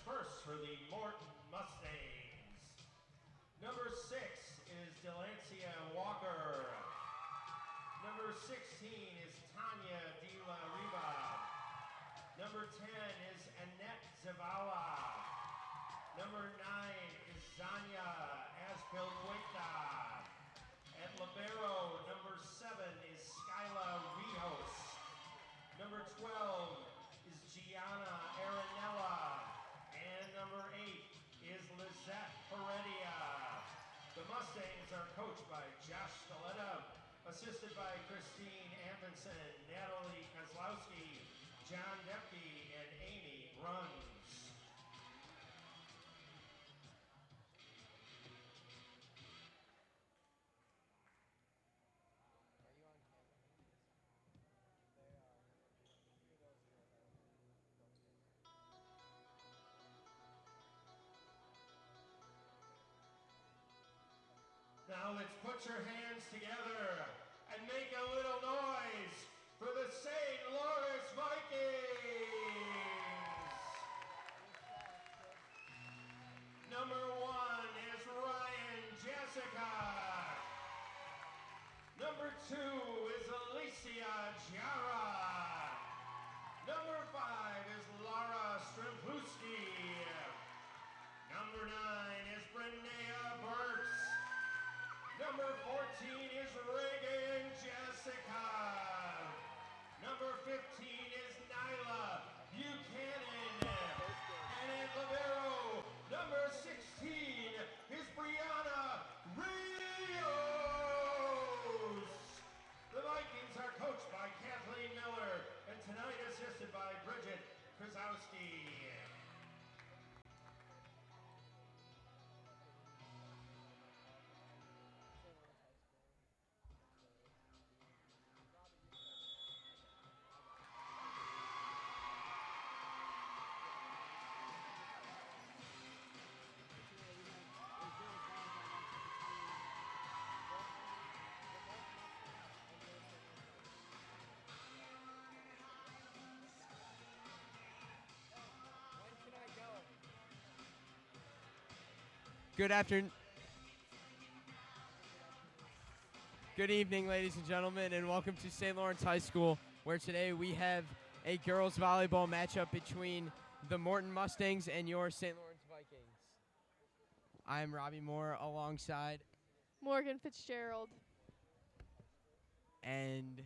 first for the Morton Mustangs. Number 6 is Delancia Walker. Number 16 is Tanya De La Riva. Number 10 is Annette Zavala. Number 9 is Zanya Aspilcueta. At libero, number 7 is Skyla Rijos. Number 12 is Gianna Aranella. And number 8 is Lizette Heredia. The Mustangs are coached by Josh Staletta, assisted by Christine Amundsen, Natalie Kozlowski, John Depke, and Amy Bruns. Now let's put your hands together and make a little noise for the St. Laurence Vikings. Number 1 is Ryan Jessica. Number 2 is Alicia Jara. Number 5 is Lara Strimpuski. Number 9 is Brennea Burks. Number 14 is Reagan Jessica. Number 15 is Nyla Buchanan. And at libero, number 16 is Brianna Rios. The Vikings are coached by Kathleen Miller and tonight assisted by Bridget Krasowski. Good afternoon. Good evening, ladies and gentlemen, and welcome to St. Laurence High School, where today we have a girls volleyball matchup between the Morton Mustangs and your St. Laurence Vikings. I'm Robbie Moore alongside Morgan Fitzgerald. And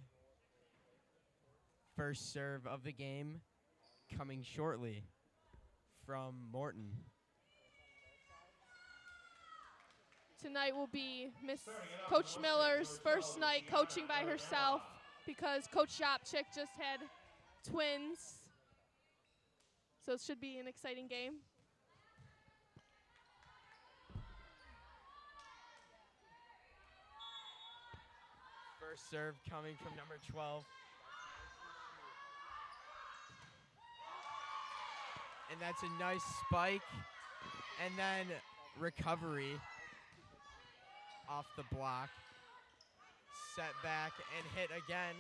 first serve of the game coming shortly from Morton. Tonight will be Miss Coach Miller's first night coaching by herself because Coach Jopchik just had twins. So it should be an exciting game. First serve coming from number 12. And that's a nice spike. And then recovery off the block. Set back and hit again.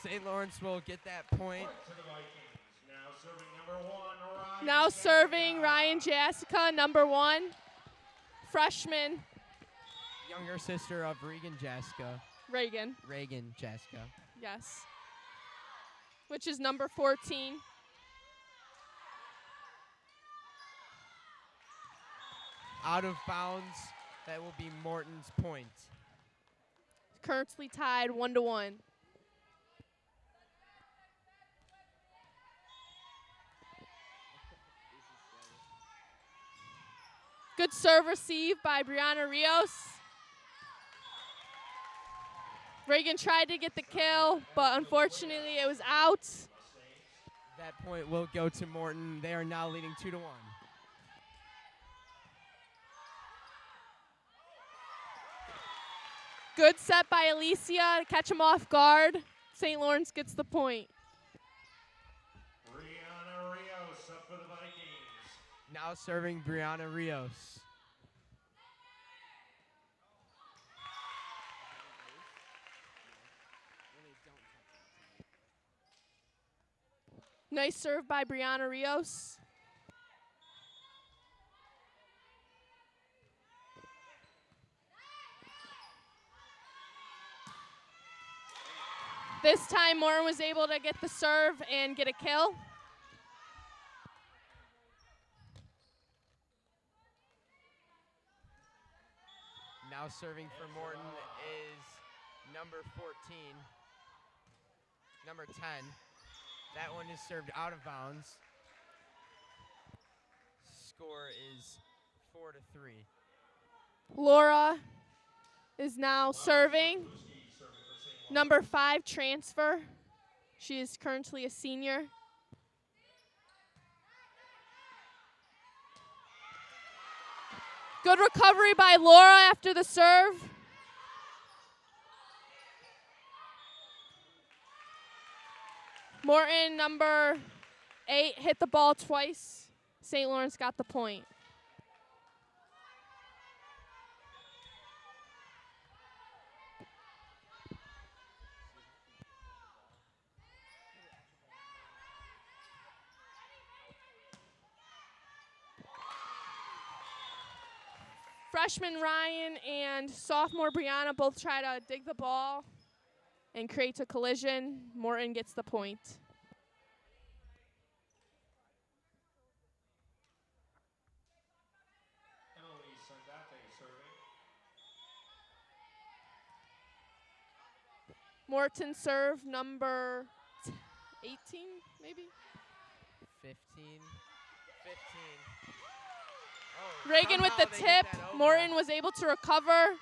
St. Lawrence will get that point. Now serving Ryan Jessica, number 1. Freshman. Younger sister of Reagan Jessica. Reagan. Reagan Jessica. Yes. Which is number 14. Out of bounds. That will be Morton's point. Currently tied 1-1. Good serve received by Brianna Rios. Reagan tried to get the kill, but unfortunately it was out. That point will go to Morton. They are now leading 2-1. Good set by Alicia to catch him off guard. St. Lawrence gets the point. Brianna Rios up for the Vikings. Now serving Brianna Rios. Nice serve by Brianna Rios. This time, Morton was able to get the serve and get a kill. Now serving for Morton is number 14, number 10. That one is served out of bounds. Score is 4-3. Laura is now serving. Number 5 transfer. She is currently a senior. Good recovery by Laura after the serve. Morton, number 8, hit the ball twice. St. Lawrence got the point. Freshman Ryan and sophomore Brianna both try to dig the ball and create a collision. Morton gets the point. Morton serve number 18, maybe? 15. Oh, Reagan with the tip. Morton was able to recover.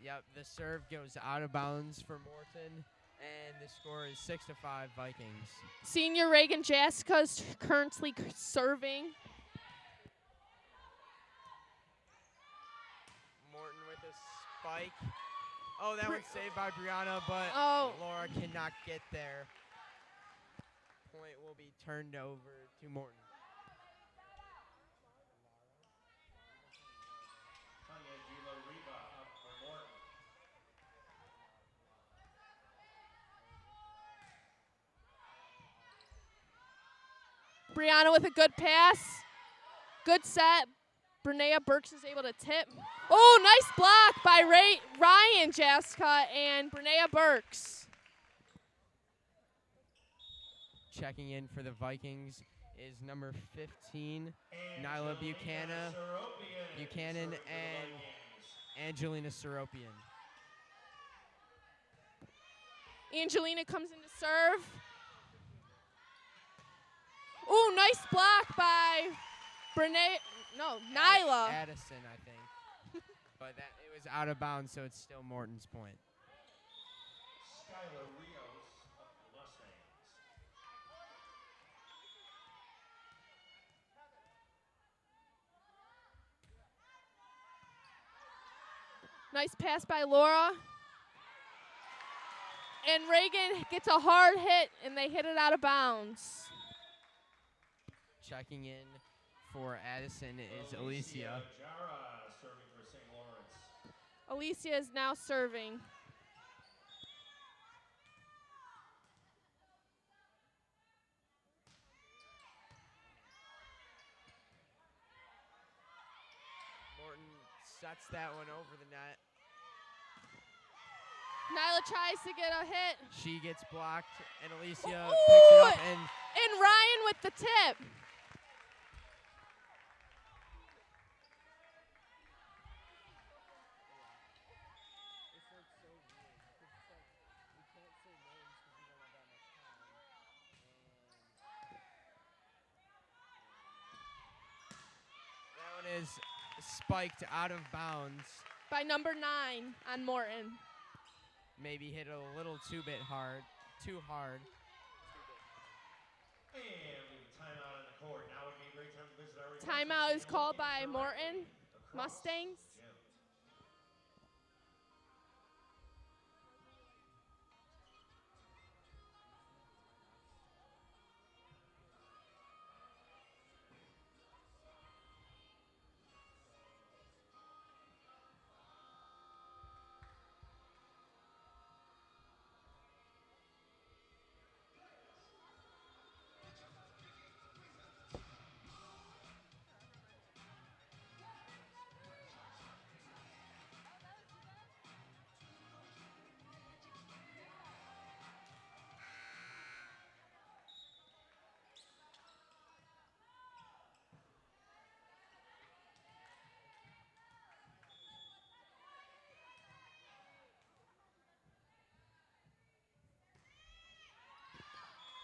Yep, the serve goes out of bounds for Morton, and the score is 6-5 Vikings. Senior Reagan Jessica is currently serving. Morton with a spike. Oh, that one's saved by Brianna, but Laura cannot get there. Point will be turned over to Morton. Brianna with a good pass. Good set. Brunea Burks is able to tip. Oh, nice block by Ryan Jessica and Brunea Burks. Checking in for the Vikings is number 15, Nyla Buchanan and Angelina Seropian. Angelina comes in to serve. Ooh, nice block by Nyla. Addison, I think. But it was out of bounds, so it's still Morton's point. Skylar Rios of the Mustangs. Nice pass by Laura. And Reagan gets a hard hit, and they hit it out of bounds. Checking in for Addison is Alicia. Jara serving for St. Lawrence. Alicia is now serving. Morton sets that one over the net. Nyla tries to get a hit. She gets blocked, and Alicia picks it up. And Ryan with the tip. That one is spiked out of bounds. By number 9 on Morton. Maybe hit it a little too hard. And we have timeout on the court. Now would be a great time to visit our Timeout is called by Morton Mustangs.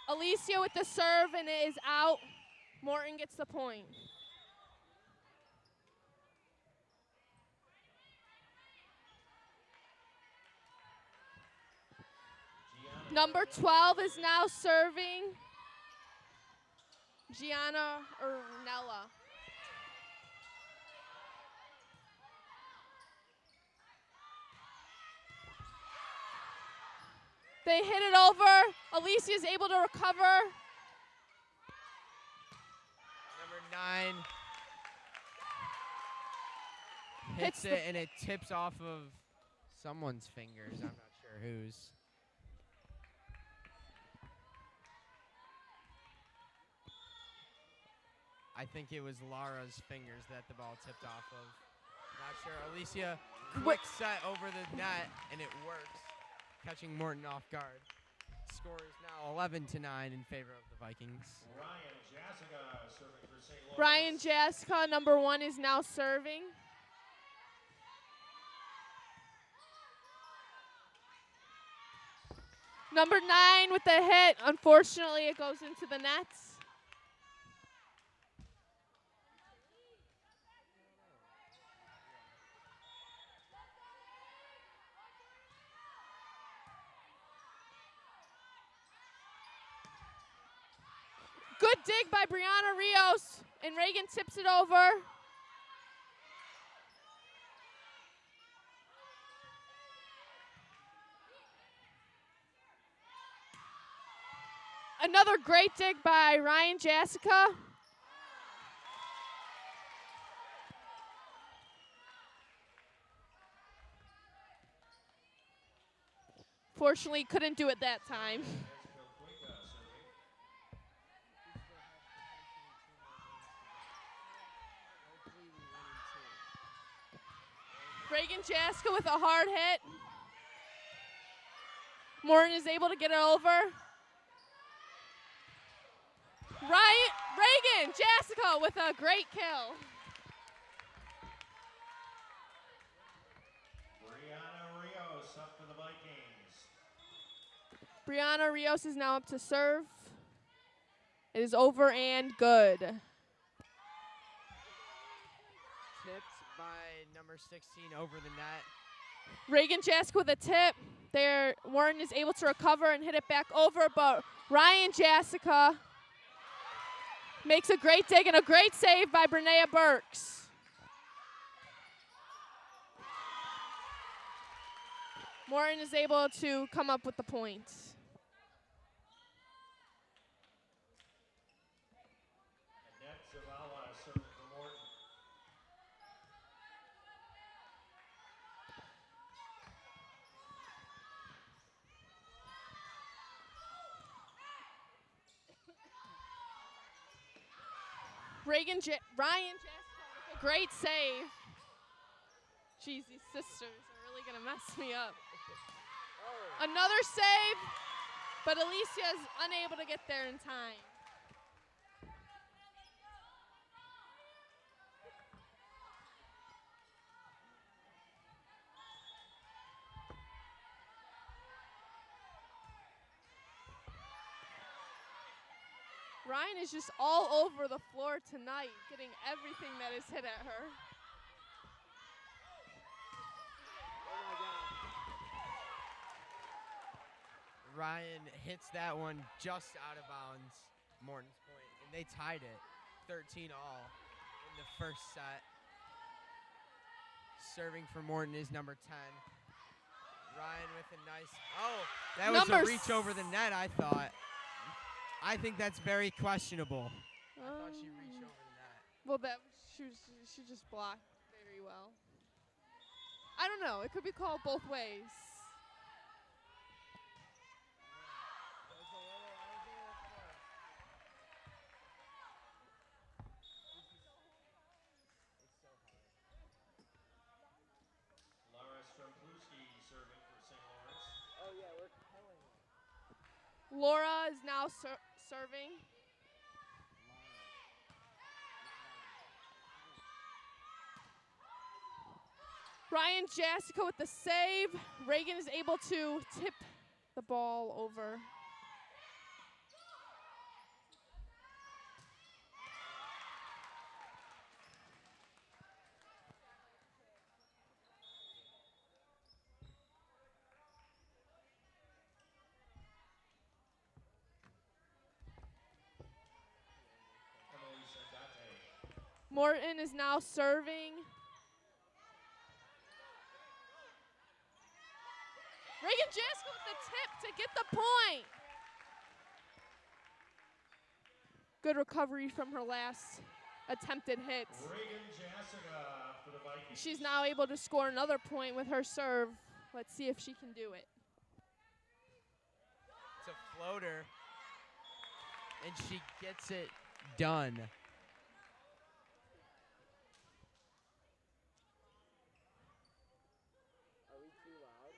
Alicia with the serve, and it is out. Morton gets the point. Number 12 is now serving. Gianna Ernella. They hit it over. Alicia is able to recover. Number 9 hits it, and it tips off of someone's fingers. I'm not sure whose. I think it was Laura's fingers that the ball tipped off of. Not sure. Alicia, quick set over the net, and it works, catching Morton off guard. Score is now 11-9 in favor of the Vikings. Ryan Jessica serving for St. Louis. Ryan Jessica, number 1, is now serving. Number 9 with the hit. Unfortunately, it goes into the nets. Good dig by Brianna Rios, and Reagan tips it over. Another great dig by Ryan Jessica. Fortunately, couldn't do it that time. Reagan Jessica with a hard hit. Morton is able to get it over. Reagan Jessica with a great kill. Brianna Rios up for the Vikings. Brianna Rios is now up to serve. It is over and good. Tipped by number 16 over the net. Reagan Jessica with a tip. There, Morton is able to recover and hit it back over, but Ryan Jessica makes a great dig and a great save by Brenea Burks. Morton is able to come up with the points. Annette Zavala serving for Morton. Ryan Jessica with a great save. Jeez, these sisters are really going to mess me up. Another save, but Alicia is unable to get there in time. Ryan is just all over the floor tonight, getting everything that is hit at her. Ryan hits that one just out of bounds, Morton's point, and they tied it 13 all in the first set. Serving for Morton is number 10. Ryan with a nice, that was a reach over the net, I thought. I think that's very questionable. I thought she reached over the net. Well, she just blocked very well. I don't know. It could be called both ways. Laurence serving for St. Laurence. Oh, yeah, we're killing it. Laura is now serving. Ryan Jessica with the save. Reagan is able to tip the ball over. Morton is now serving. Reagan Jaska with the tip to get the point. Good recovery from her last attempted hits. Reagan Jessica for the Vikings. She's now able to score another point with her serve. Let's see if she can do it. It's a floater, and she gets it done. Are we too loud?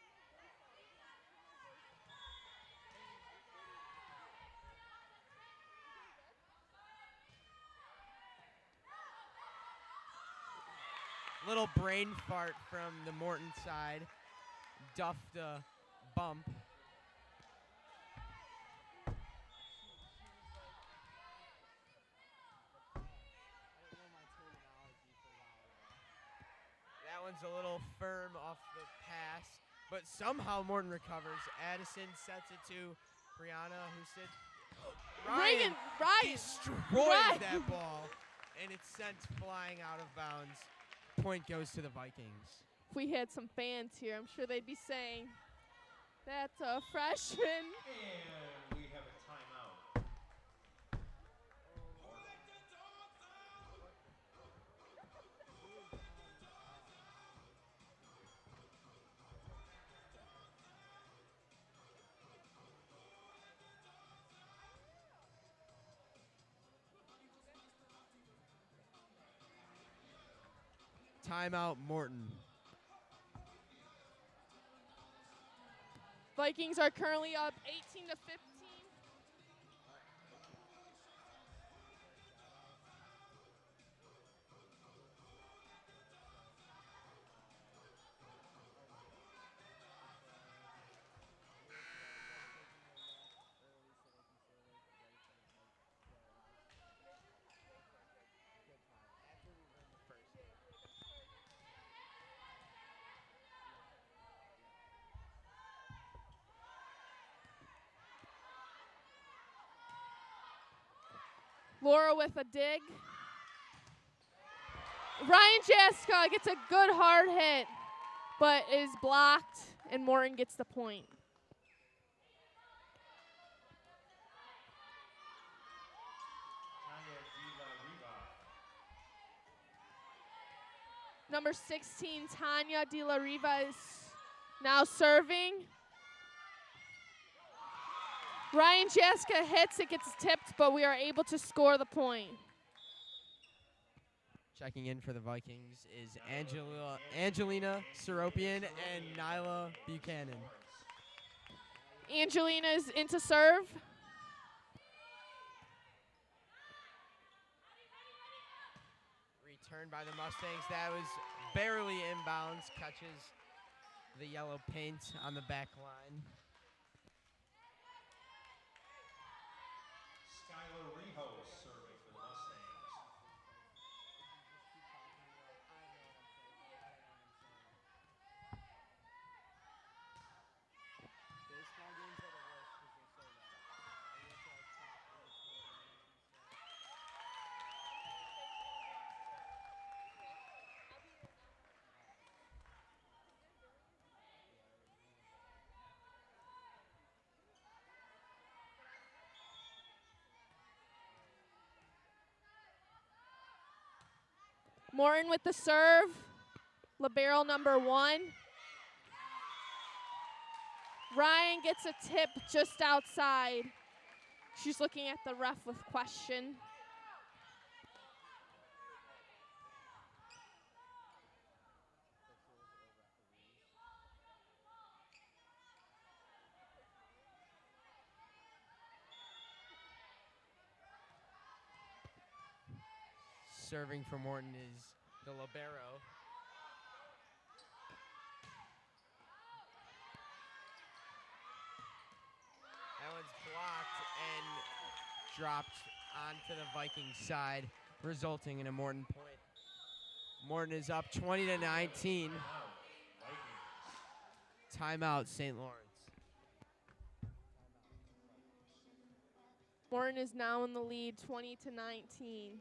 Little brain fart from the Morton side. Duffed a bump. That one's a little firm off the pass, but somehow Morton recovers. Addison sets it to Brianna, who sits. Ryan destroys that ball, and it's sent flying out of bounds. Point goes to the Vikings. If we had some fans here, I'm sure they'd be saying, that's a freshman. And we have a timeout. Timeout, Morton. Vikings are currently up 18 to 15. Laura with a dig. Ryan Jaska gets a good hard hit, but is blocked, and Morton gets the point. Number 16, Tanya De La Riva is now serving. Ryan Jaska hits, it gets tipped, but we are able to score the point. Checking in for the Vikings is Angelina Seropian and Nyla Buchanan. Angelina is into serve. Returned by the Mustangs. That was barely inbounds. Catches the yellow paint on the back line. Serving for the Mustangs. Baseball games are the worst because they say Morton with the serve. Libero number 1. Ryan gets a tip just outside. She's looking at the ref with question. Serving for Morton is the libero. That one's blocked and dropped onto the Vikings side, resulting in a Morton point. Morton is up 20 to 19. Timeout, St. Lawrence. Morton is now in the lead, 20 to 19.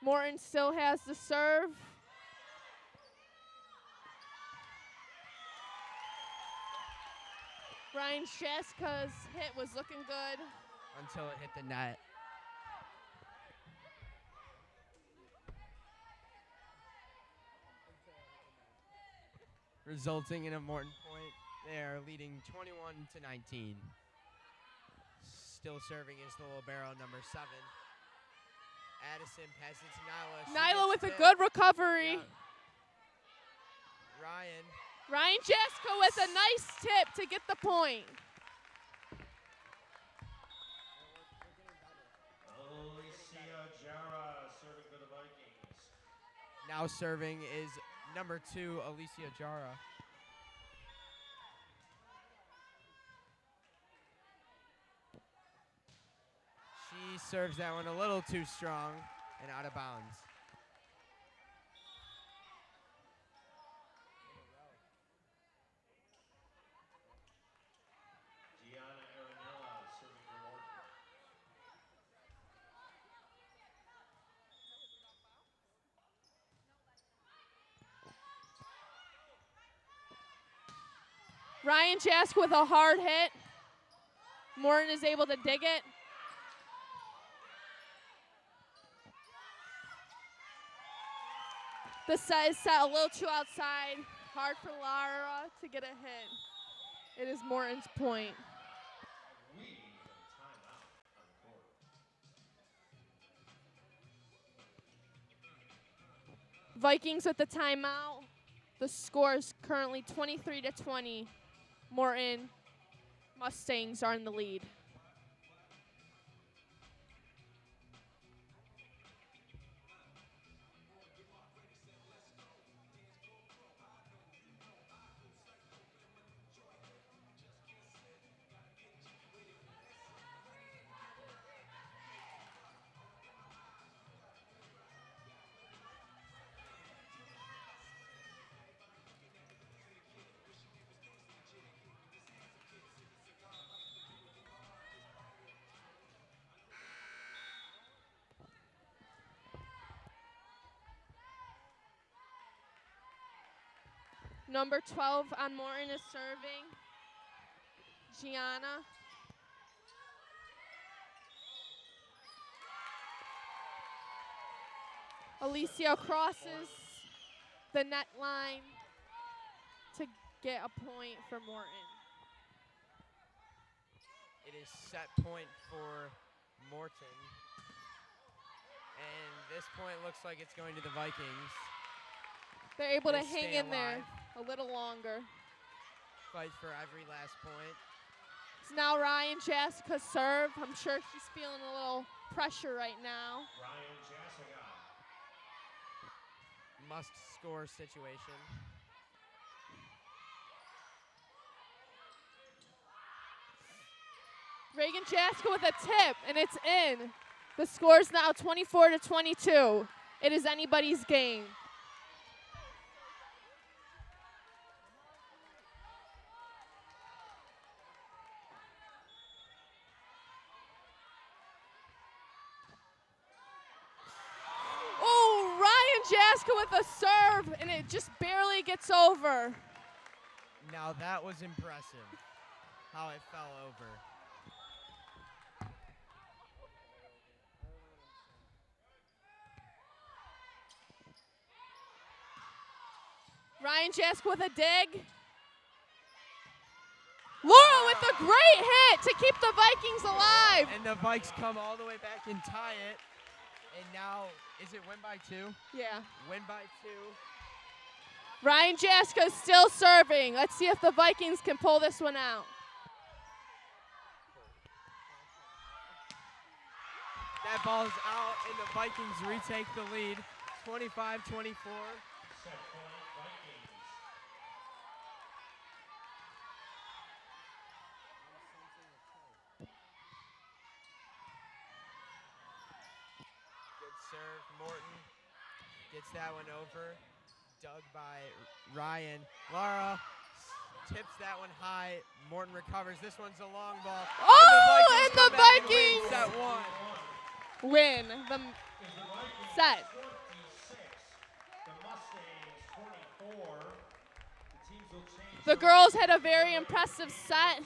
Morton still has the serve. Ryan Shaska's hit was looking good. Until it hit the net. Resulting in a Morton point. They are leading 21-19. Still serving is the libero, number 7. Addison passes it to Nyla. Nyla with a good recovery. Yeah. Ryan Jasko with a nice tip to get the point. Alicia Jara serving for the Vikings. Now serving is number 2, Alicia Jara. She serves that one a little too strong and out of bounds. Gianna Aranella serving for Morton. Ryan Jask with a hard hit. Morton is able to dig it. The set is set a little too outside. Hard for Lara to get a hit. It is Morton's point. We have a timeout on the court. Vikings with the timeout. The score is currently 23-20. Morton Mustangs are in the lead. Number 12 on Morton is serving. Gianna. Alicia crosses the net line to get a point for Morton. It is set point for Morton. And this point looks like it's going to the Vikings. They're able to They hang stay in there alive. a little longer. Fight for every last point. It's now Ryan Jessica serve. I'm sure she's feeling a little pressure right now. Ryan Jessica. Must score situation. Reagan Jessica with a tip, and it's in. The score is now 24-22. It is anybody's game. Oh, Ryan Jessica with a serve, and it just barely gets over. Now that was impressive, how it fell over. Ryan Jessica with a dig. Laura with a great hit to keep the Vikings alive. And the Vikes come all the way back and tie it. And now, is it win by 2? Yeah. Win by 2. Ryan Jessica still serving. Let's see if the Vikings can pull this one out. That ball is out, and the Vikings retake the lead, 25-24. Set point Vikings. Good serve, Morton gets that one over. Dug by Ryan. Lara tips that one high. Morton recovers. This one's a long ball. Oh, and the come back and win Vikings set 1. win the set. 26. The Mustangs 24. The teams will change. The girls had a very impressive set.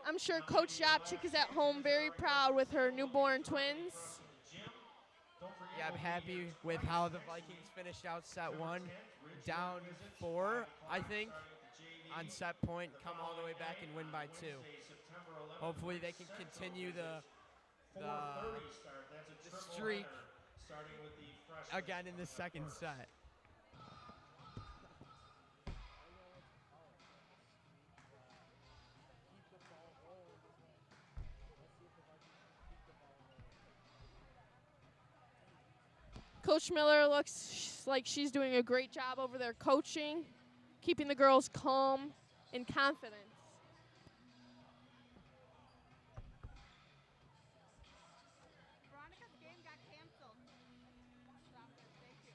I'm sure Coach Yapchik is at home very proud with her newborn twins. Yeah, I'm happy with how the Vikings finished out set 1, down 4, I think, on set point, come all the way back and win by 2. Hopefully they can continue the streak again in the second set. Coach Miller looks like she's doing a great job over there coaching, keeping the girls calm and confident. Veronica's game got canceled. Thank you.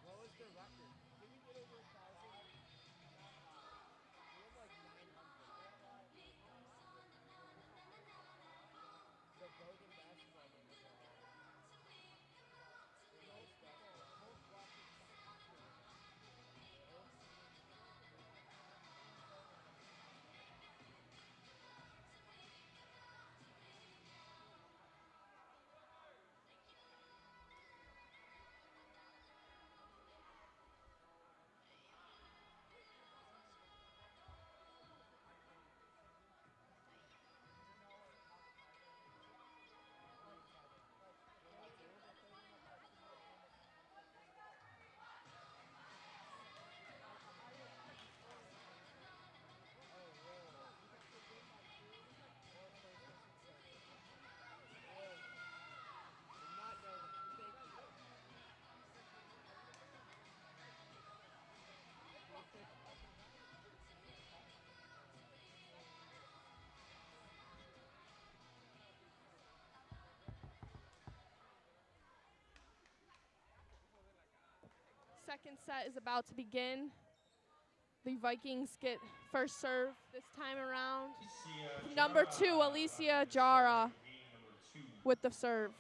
What was their record? Did we get over 1,000? We have like 900. The Bogan basketball game was most watches Really? Second set is about to begin. The Vikings get first serve this time around. Number 2, Alicia Jara with the serve.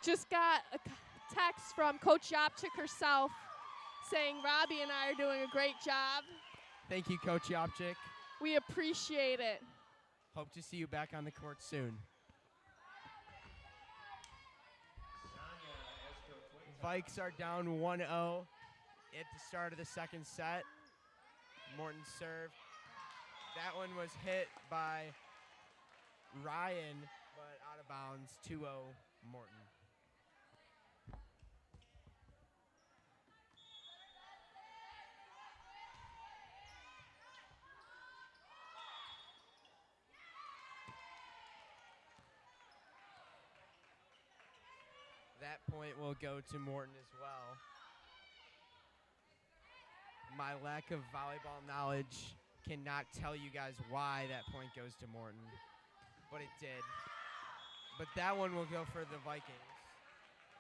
Just got a text from Coach Yapchik herself saying Robbie and I are doing a great job. Thank you, Coach Yapchik. We appreciate it. Hope to see you back on the court soon. Vikes are down 1-0 at the start of the second set. Morton serve. That one was hit by Ryan, but out of bounds, 2-0 Morton. That point will go to Morton as well. My lack of volleyball knowledge cannot tell you guys why that point goes to Morton, but it did. But that one will go for the Vikings.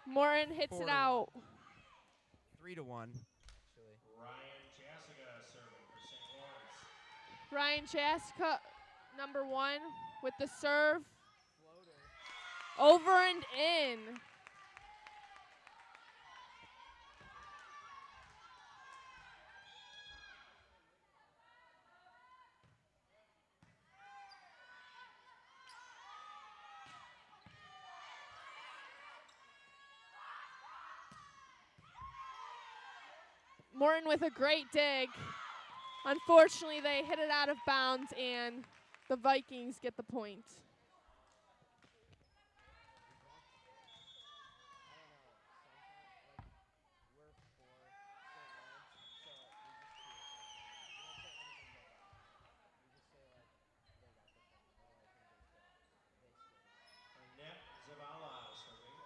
Morton hits it out. 3-1. Actually. Ryan Jessica serving for St. Laurence. Ryan Jessica, number 1, with the serve. Floater. Over and in. Morton with a great dig. Unfortunately, they hit it out of bounds, and the Vikings get the point. Annette Zavala serving.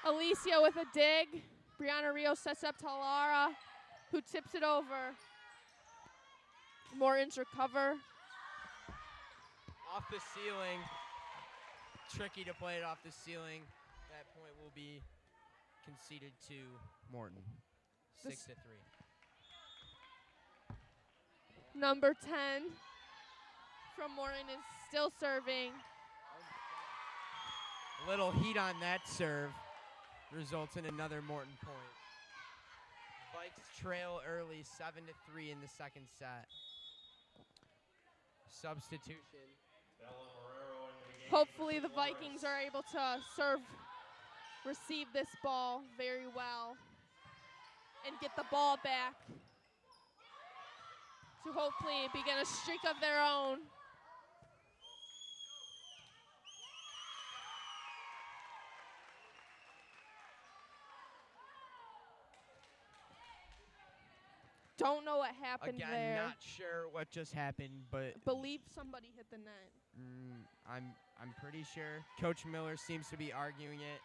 Alicia with a dig. Brianna Rios sets up to Lara, who tips it over. Morton's recover. Off the ceiling. Tricky to play it off the ceiling. That point will be conceded to Morton. 6-3. Number 10 from Morton is still serving. A little heat on that serve results in another Morton point. Vikes trail early 7-3 in the second set. Substitution. Hopefully the Vikings are able to receive this ball very well and get the ball back to hopefully begin a streak of their own. Don't know what happened Again, there. not sure what just happened, but Believe somebody hit the net. I'm pretty sure. Coach Miller seems to be arguing it.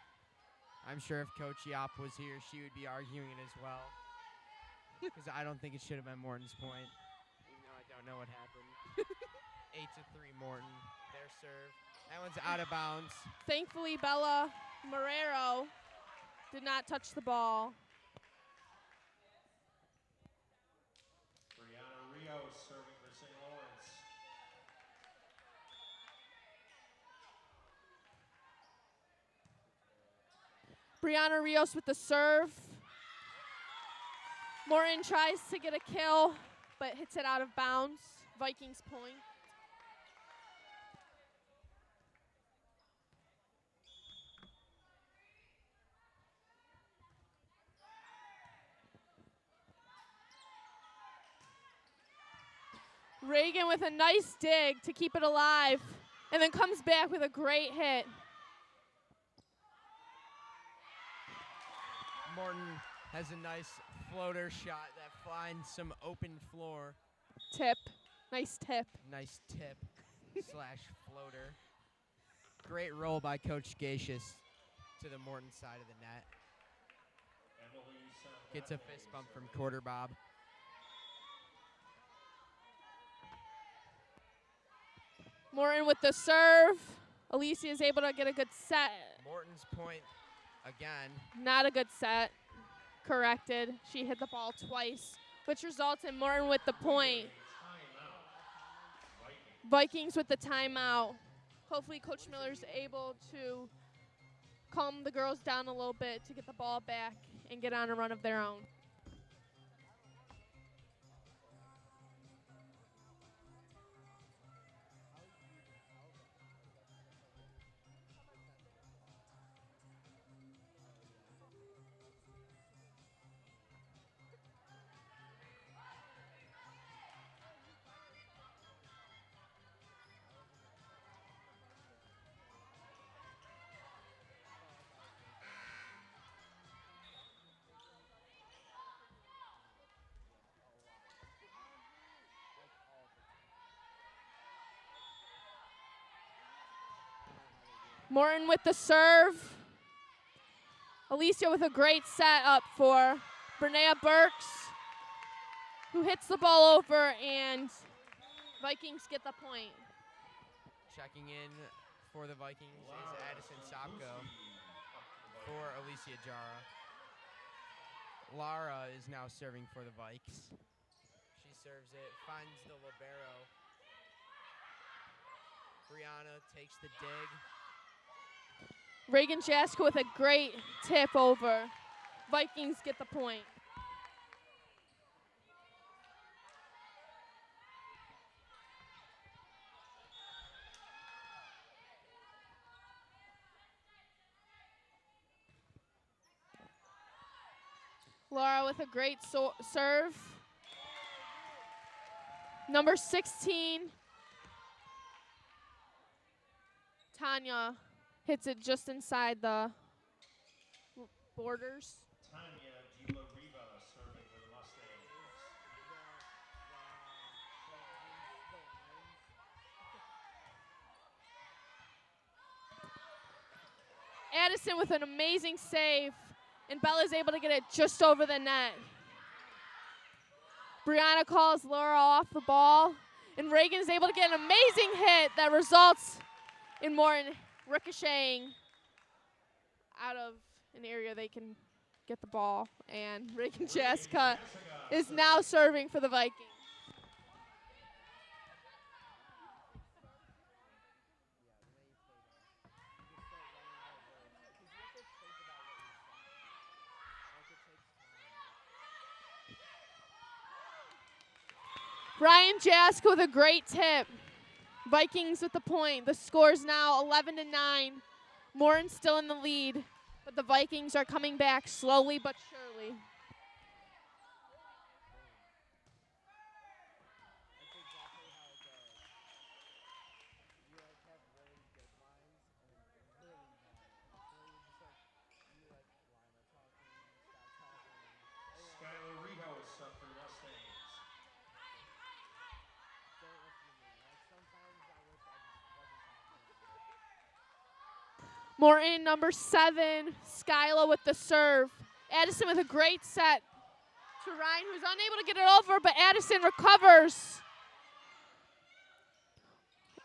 I'm sure if Coach Yop was here, she would be arguing it as well. Because I don't think it should have been Morton's point, even though I don't know what happened. 8-3 Morton. Their serve. That one's out of bounds. Thankfully, Bella Marrero did not touch the ball. Brianna Rios serving for St. Laurence. Brianna Rios with the serve. Morton tries to get a kill, but hits it out of bounds. Vikings point. Reagan with a nice dig to keep it alive, and then comes back with a great hit. Morton has a nice floater shot that finds some open floor. Tip. Nice tip. Nice tip slash floater. Great roll by Coach Gacious to the Morton side of the net. Gets a fist bump from Quarter Bob. Morton with the serve. Alicia is able to get a good set. Morton's point again. Not a good set. Corrected. She hit the ball twice, which results in Morton with the point. Vikings with the timeout. Hopefully Coach Miller's able to calm the girls down a little bit to get the ball back and get on a run of their own. Morton with the serve. Alicia with a great set up for Bernea Burks, who hits the ball over, and Vikings get the point. Checking in for the Vikings is Addison Sopko for Alicia Jara. Lara is now serving for the Vikes. She serves it, finds the libero. Brianna takes the dig. Reagan Jaska with a great tip over. Vikings get the point. Laura with a great serve. Number 16, Tanya hits it just inside the borders. Tanya Di La Riva serving for the Mustangs. Addison with an amazing save, and Bella's able to get it just over the net. Brianna calls Laura off the ball, and Reagan is able to get an amazing hit that results in Morton ricocheting out of an area they can get the ball, and Reagan Jaska is now serving for the Vikings. Ryan Jaska with a great tip. Vikings with the point. The score is now 11-9. Morton's still in the lead, but the Vikings are coming back slowly but surely. Skylar Rijos up for Mustangs. Morton, number 7, Skyla with the serve. Addison with a great set to Ryan, who's unable to get it over, but Addison recovers.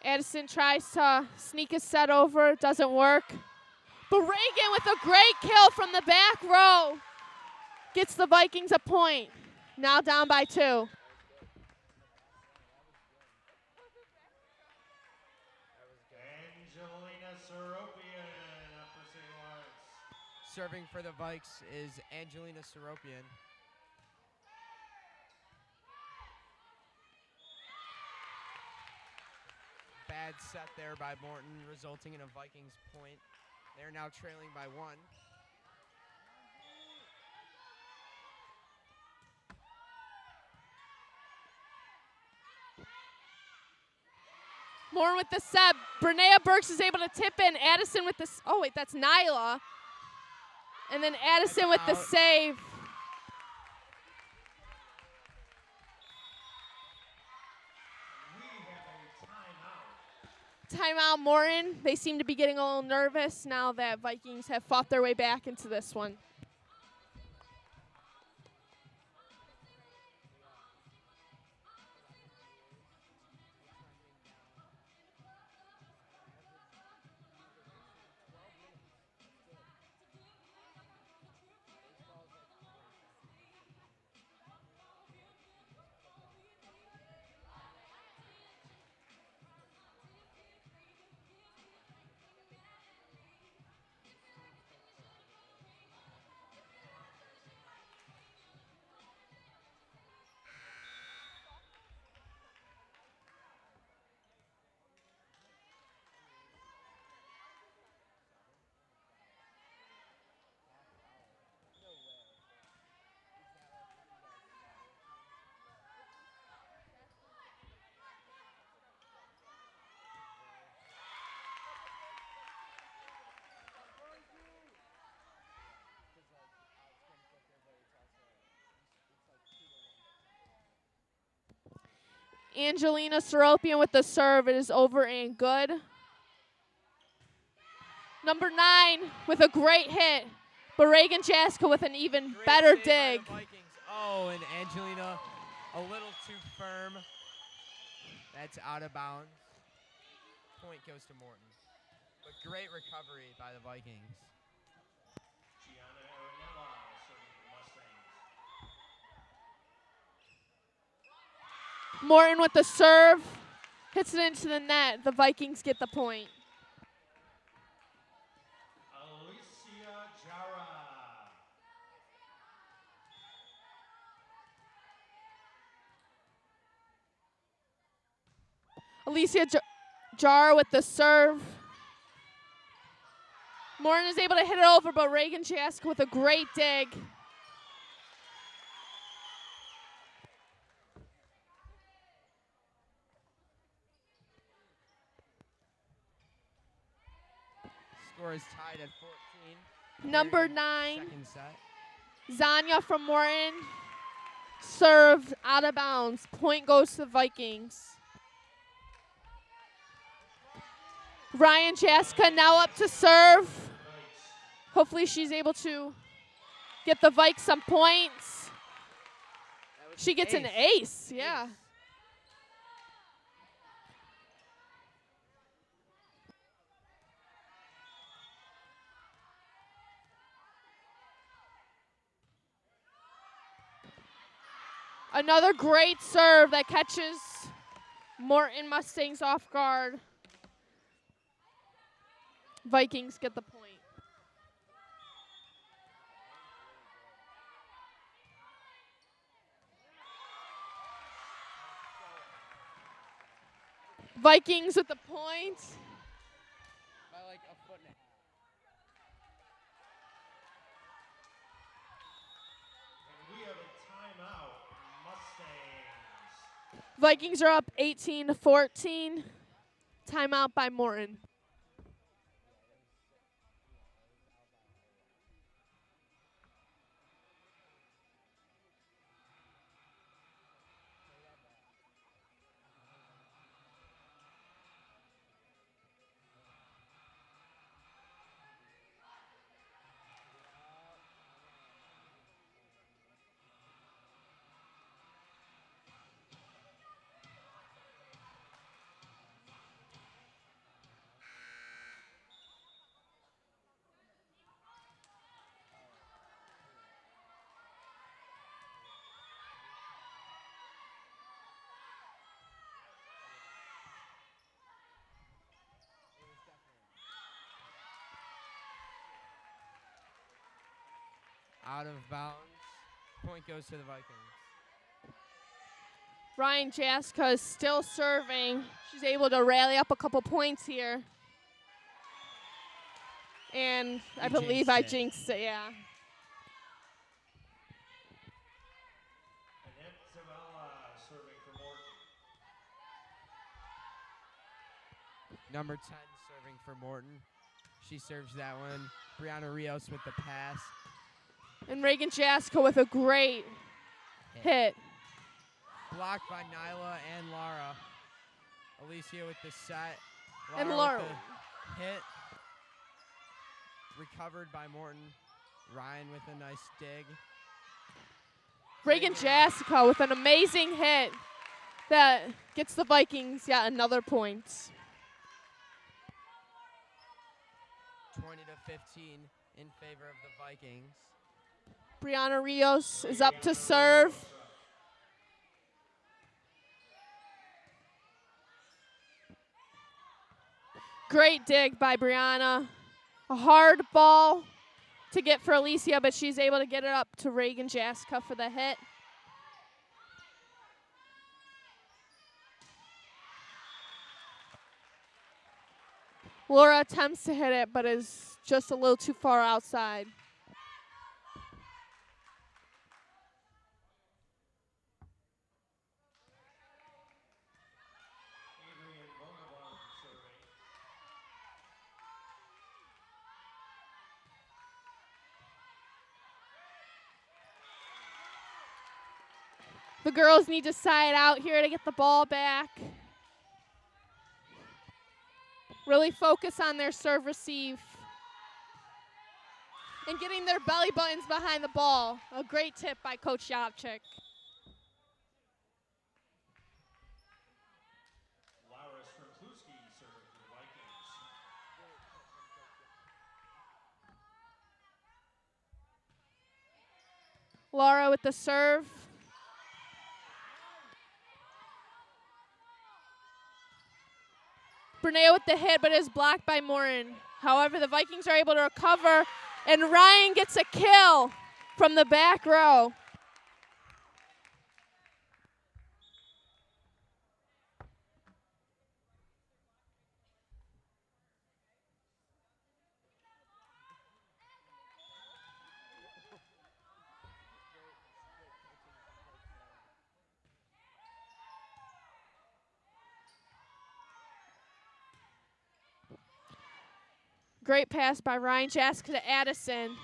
Addison tries to sneak a set over, doesn't work. But Reagan with a great kill from the back row gets the Vikings a point. Now down by 2. Angelina Seropian up for St. Lawrence. Serving for the Vikes is Angelina Seropian. Bad set there by Morton, resulting in a Vikings point. They're now trailing by 1. Morton with the set. Brenea Burks is able to tip in. Addison with the, oh wait, that's Nyla. And then Addison with the save. We have a timeout. Timeout Morton. They seem to be getting a little nervous now that Vikings have fought their way back into this one. Angelina Seropian with the serve. It is over and good. Number 9 with a great hit. But Reagan Jaska with an even Great better save by dig. the Vikings. Oh, and Angelina a little too firm. That's out of bounds. Point goes to Morton. But great recovery by the Vikings. Gianna Arenella serving for the Mustangs. Morton with the serve. Hits it into the net. The Vikings get the point. Alicia Jara. Alicia Jar with the serve. Morton is able to hit it over, but Reagan Jask with a great dig. Score is tied at 14. Number Clearing 9, Second set. Zanya from Morton. Served out of bounds. Point goes to the Vikings. Ryan Jaska now up to serve. Hopefully she's able to get the Vikes some points. She gets an ace, yeah. Another great serve that catches Morton Mustangs off guard. Vikings get the point. Vikings with the point. By like a foot and a half. And we have a timeout. Mustangs. Vikings are up 18-14. Timeout by Morton. Out of bounds. Point goes to the Vikings. Ryan Jaska is still serving. She's able to rally up a couple points here. And I believe I jinxed it, yeah. Annette Zavella serving for Morton. Number 10 serving for Morton. She serves that one. Brianna Rios with the pass. And Reagan Jaska with a great hit. Blocked by Nyla and Lara. Alicia with the set. And Lara Laura. with the hit. Recovered by Morton. Ryan with a nice dig. Reagan Jaska with an amazing hit that gets the Vikings yet another point. 20-15 in favor of the Vikings. Brianna Rios is up to serve. Great dig by Brianna. A hard ball to get for Alicia, but she's able to get it up to Reagan Jaska for the hit. Laura attempts to hit it, but is just a little too far outside. The girls need to side out here to get the ball back. Really focus on their serve receive. And getting their belly buttons behind the ball. A great tip by Coach Yopchik. Laurence serving for the Vikings. Laura with the serve. Brunea with the hit, but is blocked by Morton. However, the Vikings are able to recover, and Ryan gets a kill from the back row. Great pass by Ryan Jask to Addison,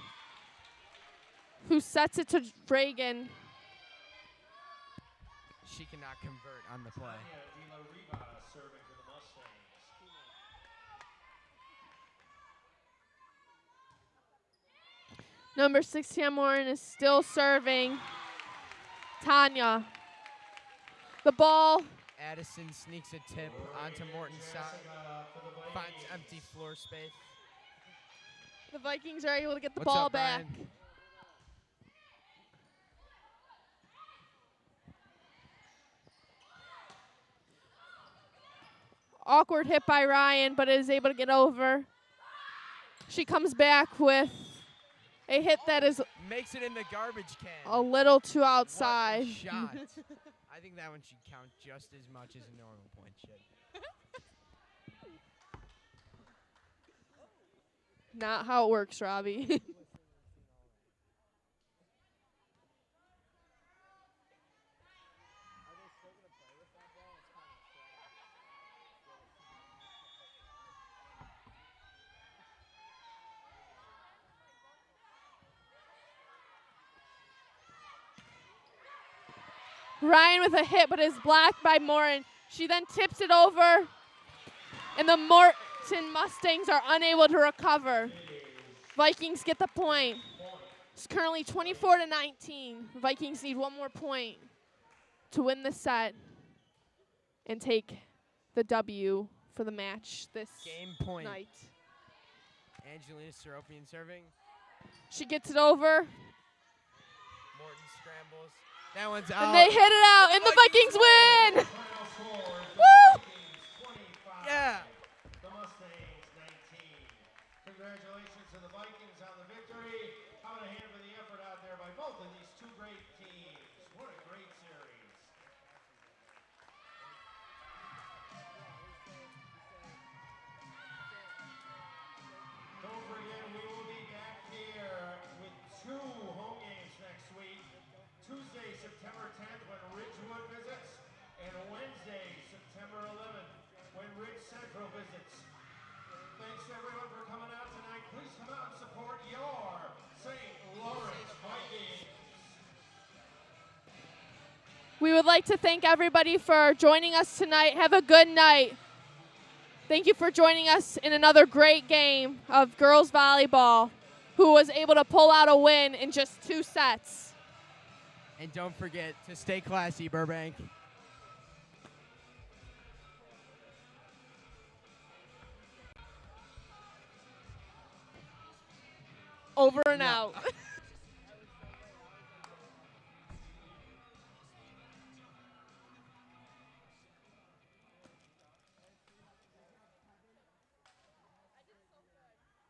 who sets it to Reagan. She cannot convert on the play. Serving for the Mustangs. Number 16, Morton, is still serving. Tanya. The ball. Addison sneaks a tip onto Morton's side. Finds empty floor space. The Vikings are able to get the What's ball up, back. Ryan? Awkward hit by Ryan, but is able to get over. She comes back with a hit that is Makes it in the garbage can. a little too outside. What a shot. I think that one should count just as much as a normal point should. Not how it works, Robbie. Ryan with a hit, but is blocked by Morton. She then tips it over, and the Morton Mustangs are unable to recover. Vikings get the point. It's currently 24-19. Vikings need one more point to win the set and take the W for the match this Game point. night. Angelina Seropian serving. She gets it over, Morton scrambles. That one's and out. they hit it out, and the Vikings win! Woo! Yeah. The Mustangs 19. Congratulations to the Vikings on the victory. How about a hand for the effort out there by both of these two great teams. What a great series. Don't forget, we will be back here with 2 home games next week. Tuesday, September 10th, when Ridgewood visits, and Wednesday, September 11th, when Ridge Central visits. Thanks everyone for coming out tonight. Please come out and support your St. Laurence Vikings. We would like to thank everybody for joining us tonight. Have a good night. Thank you for joining us in another great game of girls volleyball, who was able to pull out a win in just 2 sets. And don't forget to stay classy, Burbank. Over and No. out.